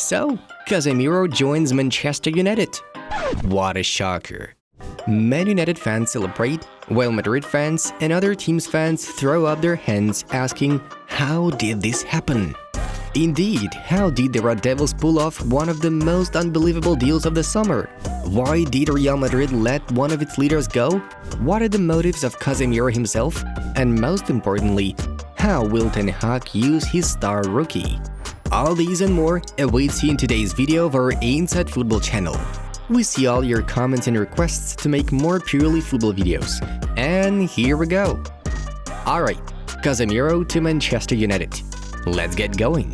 So, Casemiro joins Manchester United. What a shocker. Man United fans celebrate, while Madrid fans and other teams' fans throw up their hands asking, how did this happen? Indeed, how did the Red Devils pull off one of the most unbelievable deals of the summer? Why did Real Madrid let one of its leaders go? What are the motives of Casemiro himself? And most importantly, how will Ten Hag use his star rookie? All these and more awaits you in today's video of our Inside Football channel. We see all your comments and requests to make more purely football videos. And here we go! Alright, Casemiro to Manchester United. Let's get going!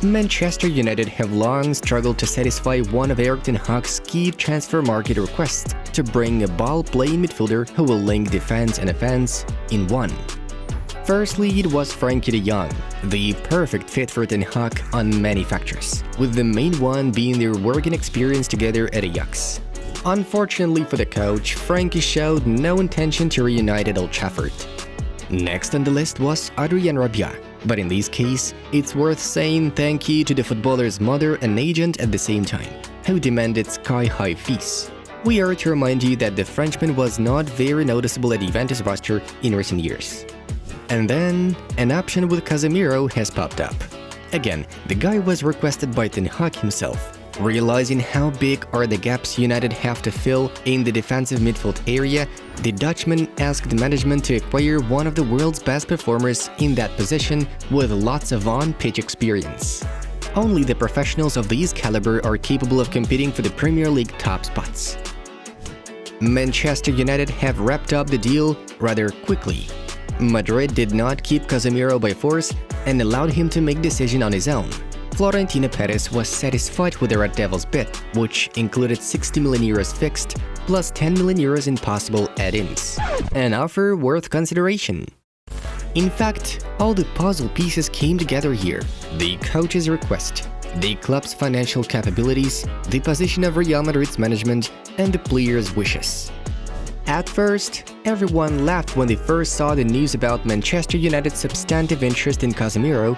Manchester United have long struggled to satisfy one of Erik ten Hag's key transfer market requests to bring a ball-playing midfielder who will link defense and offense in one. Firstly, it was Frenkie de Jong, the perfect fit for Ten Hag on many factors, with the main one being their working experience together at Ajax. Unfortunately for the coach, Frenkie showed no intention to reunite at Old Trafford. Next on the list was Adrien Rabiot, but in this case, it's worth saying thank you to the footballer's mother and agent at the same time, who demanded sky-high fees. We are to remind you that the Frenchman was not very noticeable at Juventus roster in recent years. And then, an option with Casemiro has popped up. Again, the guy was requested by Ten Hag himself. Realizing how big are the gaps United have to fill in the defensive midfield area, the Dutchman asked management to acquire one of the world's best performers in that position with lots of on-pitch experience. Only the professionals of this caliber are capable of competing for the Premier League top spots. Manchester United have wrapped up the deal rather quickly. Madrid did not keep Casemiro by force and allowed him to make decision on his own. Florentino Perez was satisfied with the Red Devils bid, which included 60 million euros fixed plus 10 million euros in possible add-ins. An offer worth consideration. In fact, all the puzzle pieces came together here. The coach's request, the club's financial capabilities, the position of Real Madrid's management, and the players' wishes. At first, everyone laughed when they first saw the news about Manchester United's substantive interest in Casemiro,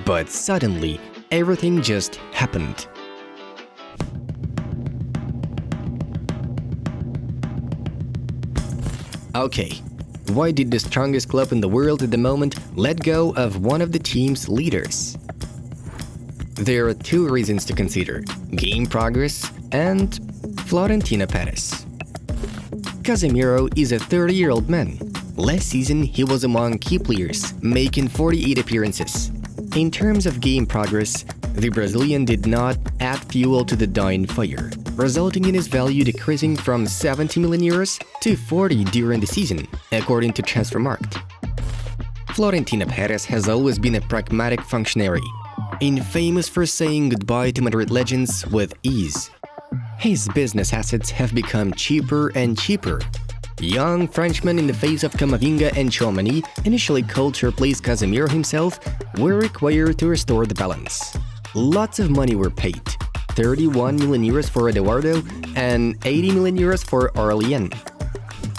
but suddenly, everything just happened. Okay, why did the strongest club in the world at the moment let go of one of the team's leaders? There are two reasons to consider: game progress and Florentino Perez. Casemiro is a 30-year-old man. Last season, he was among key players, making 48 appearances. In terms of game progress, the Brazilian did not add fuel to the dying fire, resulting in his value decreasing from 70 million euros to 40 during the season, according to Transfermarkt. Florentino Perez has always been a pragmatic functionary, infamous for saying goodbye to Madrid legends with ease. His business assets have become cheaper and cheaper. Young Frenchmen in the face of Camavinga and Tchouaméni, initially called to replace Casemiro himself, were required to restore the balance. Lots of money were paid: 31 million euros for Eduardo and 80 million euros for Aurelien.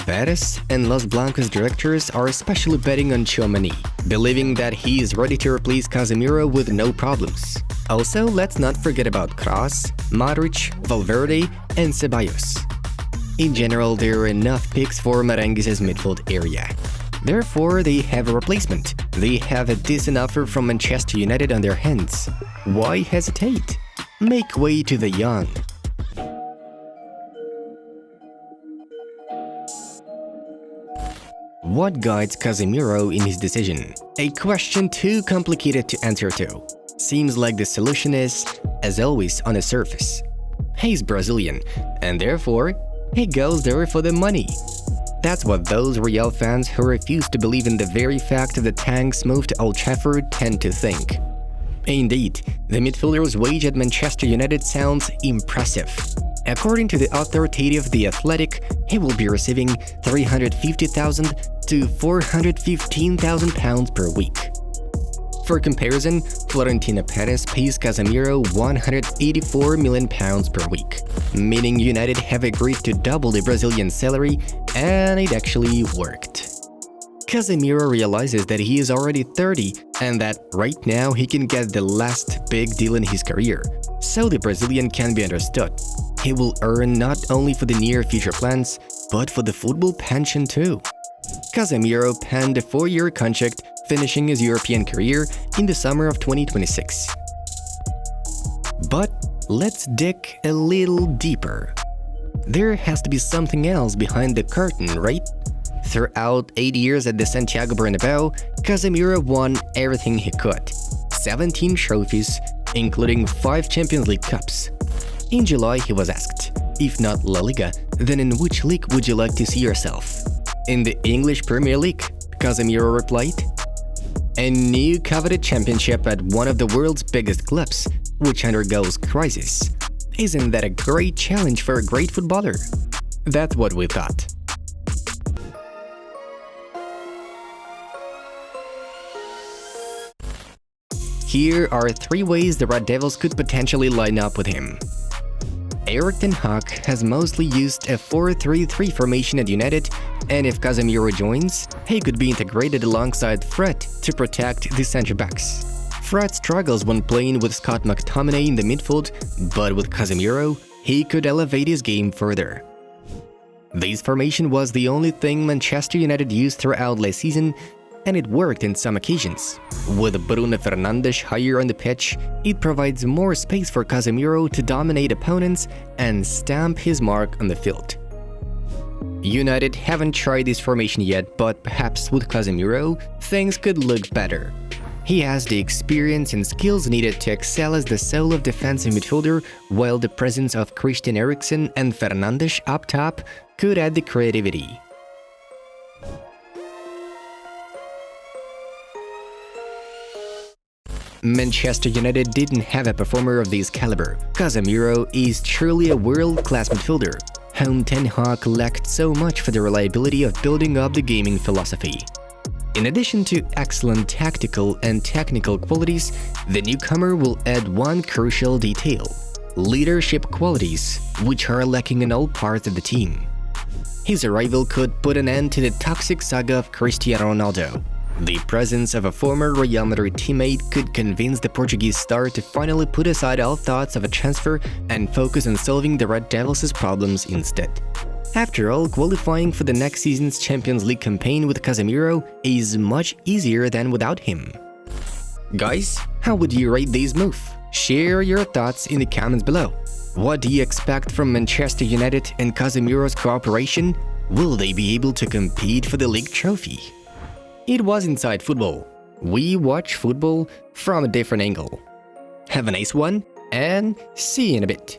Perez and Los Blancos directors are especially betting on Tchouaméni, believing that he is ready to replace Casemiro with no problems. Also, let's not forget about Kroos, Modric, Valverde, and Ceballos. In general, there are enough picks for Merengues' midfield area. Therefore, they have a replacement. They have a decent offer from Manchester United on their hands. Why hesitate? Make way to the young. What guides Casemiro in his decision? A question too complicated to answer to. Seems like the solution is, as always, on the surface. He's Brazilian, and therefore, he goes there for the money. That's what those Real fans who refuse to believe in the very fact of the Tank's move to Old Trafford tend to think. Indeed, the midfielder's wage at Manchester United sounds impressive. According to the authoritative The Athletic, he will be receiving £350,000 to £415,000 per week. For comparison, Florentino Perez pays Casemiro £184 million per week, meaning United have agreed to double the Brazilian salary, and it actually worked. Casemiro realizes that he is already 30 and that right now he can get the last big deal in his career, so the Brazilian can be understood. He will earn not only for the near future plans, but for the football pension too. Casemiro penned a 4-year contract, finishing his European career in the summer of 2026. But let's dig a little deeper. There has to be something else behind the curtain, right? Throughout 8 years at the Santiago Bernabeu, Casemiro won everything he could. 17 trophies, including 5 Champions League Cups. In July, he was asked, if not La Liga, then in which league would you like to see yourself? In the English Premier League, Casemiro replied. A new coveted championship at one of the world's biggest clubs, which undergoes crisis. Isn't that a great challenge for a great footballer? That's what we thought. Here are 3 ways the Red Devils could potentially line up with him. Erik ten Hag has mostly used a 4-3-3 formation at United, and if Casemiro joins, he could be integrated alongside Fred to protect the centre-backs. Fred struggles when playing with Scott McTominay in the midfield, but with Casemiro, he could elevate his game further. This formation was the only thing Manchester United used throughout last season, and it worked in some occasions. With Bruno Fernandes higher on the pitch, it provides more space for Casemiro to dominate opponents and stamp his mark on the field. United haven't tried this formation yet, but perhaps with Casemiro, things could look better. He has the experience and skills needed to excel as the sole of defensive midfielder, while the presence of Christian Eriksen and Fernandes up top could add the creativity. Manchester United didn't have a performer of this caliber. Casemiro is truly a world-class midfielder, whom Ten Hag lacked so much for the reliability of building up the gaming philosophy. In addition to excellent tactical and technical qualities, the newcomer will add one crucial detail: leadership qualities, which are lacking in all parts of the team. His arrival could put an end to the toxic saga of Cristiano Ronaldo. The presence of a former Real Madrid teammate could convince the Portuguese star to finally put aside all thoughts of a transfer and focus on solving the Red Devils' problems instead. After all, qualifying for the next season's Champions League campaign with Casemiro is much easier than without him. Guys, how would you rate this move? Share your thoughts in the comments below. What do you expect from Manchester United and Casemiro's cooperation? Will they be able to compete for the league trophy? It was Inside Football. We watch football from a different angle. Have a nice one, and see you in a bit.